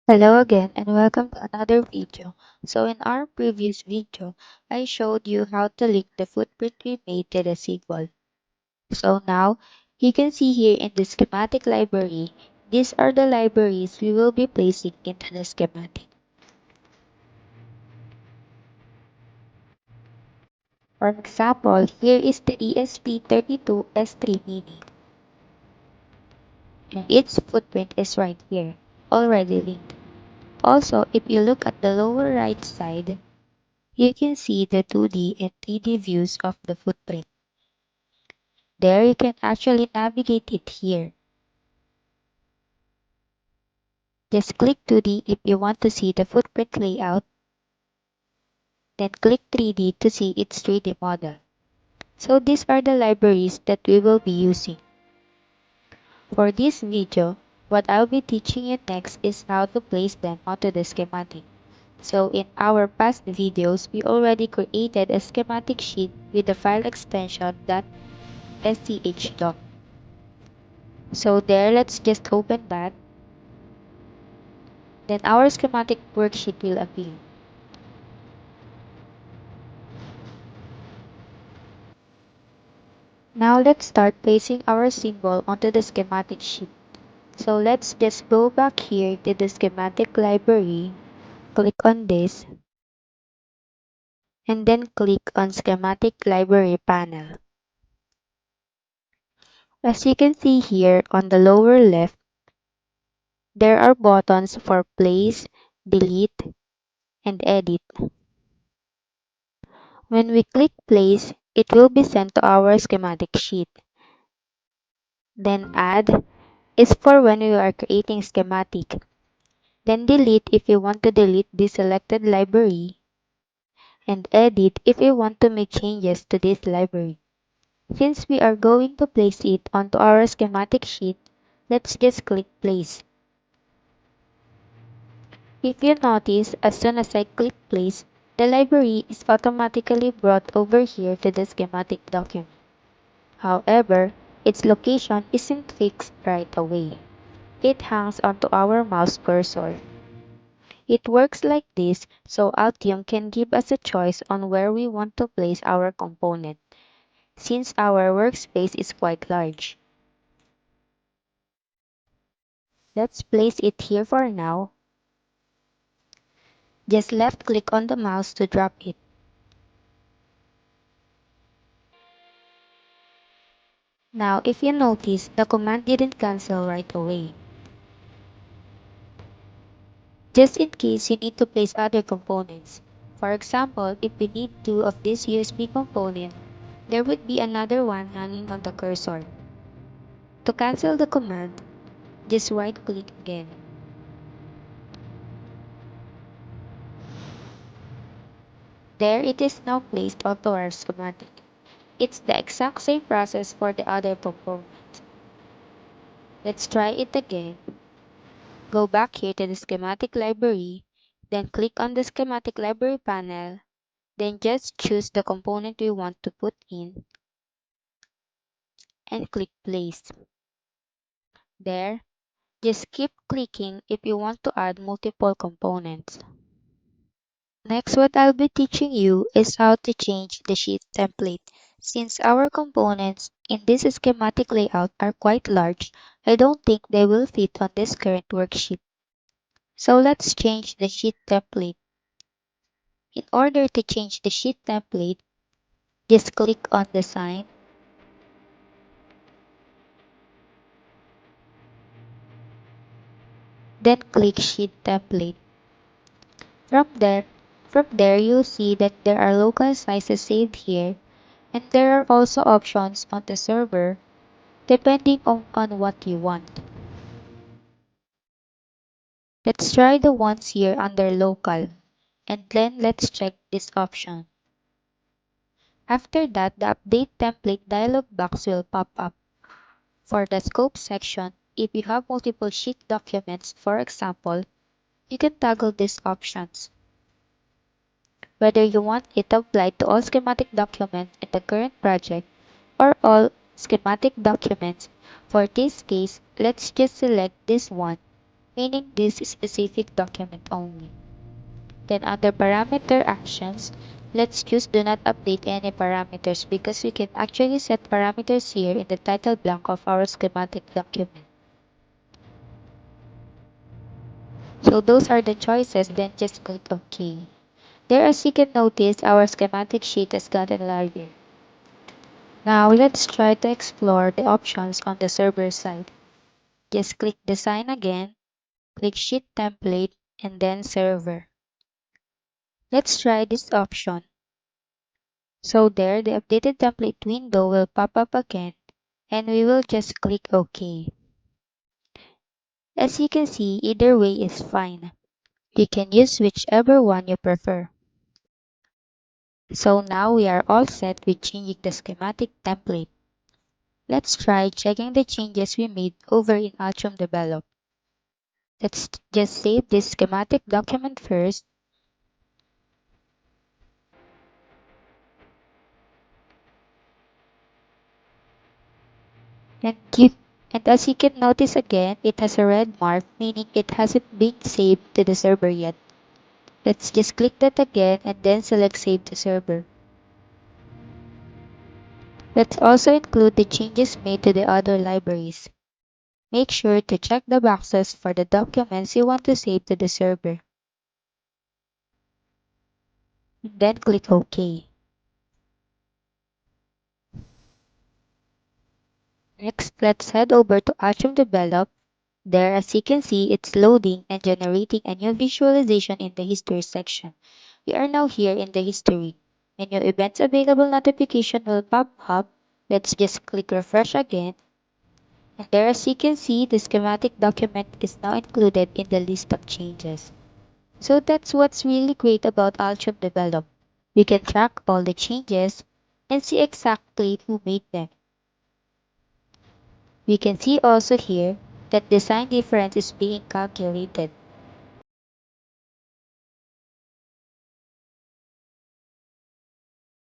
Hello again and welcome to another video. So in our previous video, I showed you how to link the footprint we made to the sequel. So now, you can see here in the schematic library, these are the libraries we will be placing into the schematic. For example, here is the ESP32S3 Mini, and its footprint is right here, already linked. Also, if you look at the lower right side, you can see the 2D and 3D views of the footprint. There you can actually navigate it here. Just click 2D if you want to see the footprint layout, then click 3D to see its 3D model. So these are the libraries that we will be using. For this video, what I'll be teaching you next is how to place them onto the schematic. So in our past videos, we already created a schematic sheet with the file extension .sch doc. So there, let's just open that. Then our schematic worksheet will appear. Now let's start placing our symbol onto the schematic sheet. So let's just go back here to the schematic library, click on this, and then click on schematic library panel. As you can see here on the lower left, there are buttons for place, delete, and edit. When we click place, it will be sent to our schematic sheet. Then add is for when we are creating schematic. Then delete if you want to delete the selected library, and edit if you want to make changes to this library. Since we are going to place it onto our schematic sheet, let's just click place. If you notice, as soon as I click place, the library is automatically brought over here to the schematic document. However, its location isn't fixed right away. It hangs onto our mouse cursor. It works like this so Altium can give us a choice on where we want to place our component, since our workspace is quite large. Let's place it here for now. Just left click on the mouse to drop it. Now if you notice, the command didn't cancel right away. Just in case you need to place other components. For example, if we need two of this USB component, there would be another one hanging on the cursor. To cancel the command, just right click again. There it is now placed onto our schematic. It's the exact same process for the other component. Let's try it again. Go back here to the schematic library, then click on the schematic library panel, then just choose the component we want to put in, and click place. There, just keep clicking if you want to add multiple components. Next, what I'll be teaching you is how to change the sheet template. Since our components in this schematic layout are quite large, I don't think they will fit on this current worksheet. So let's change the sheet template. In order to change the sheet template, just click on the sign, then click Sheet Template. From there, you'll see that there are local sizes saved here, and there are also options on the server depending on what you want. Let's try the ones here under local, and then let's check this option. After that, the Update Template dialog box will pop up. For the Scope section, if you have multiple sheet documents, for example, you can toggle these options. Whether you want it applied to all schematic documents in the current project or all schematic documents, for this case, let's just select this one meaning this specific document only. Then under parameter actions, let's choose do not update any parameters because we can actually set parameters here in the title block of our schematic document. So those are the choices, then just click OK. There, as you can notice, our schematic sheet has gotten larger. Now let's try to explore the options on the server side. Just click Design again, click Sheet Template, and then Server. Let's try this option. So there, the updated template window will pop up again, and we will just click OK. As you can see, either way is fine. You can use whichever one you prefer. So now we are all set with changing the schematic template. Let's try checking the changes we made over in Altium Develop. Let's just save this schematic document first. And, and as you can notice again, it has a red mark, meaning it hasn't been saved to the server yet. Let's just click that again and then select Save to Server. Let's also include the changes made to the other libraries. Make sure to check the boxes for the documents you want to save to the server. And then click OK. Next, let's head over to Altium Develop. There, as you can see, it's loading and generating a new visualization in the History section. We are now here in the History. A new Events Available notification will pop up. Let's just click Refresh again. And there, as you can see, the schematic document is now included in the list of changes. So that's what's really great about Altium Develop. We can track all the changes and see exactly who made them. We can see also here that design difference is being calculated.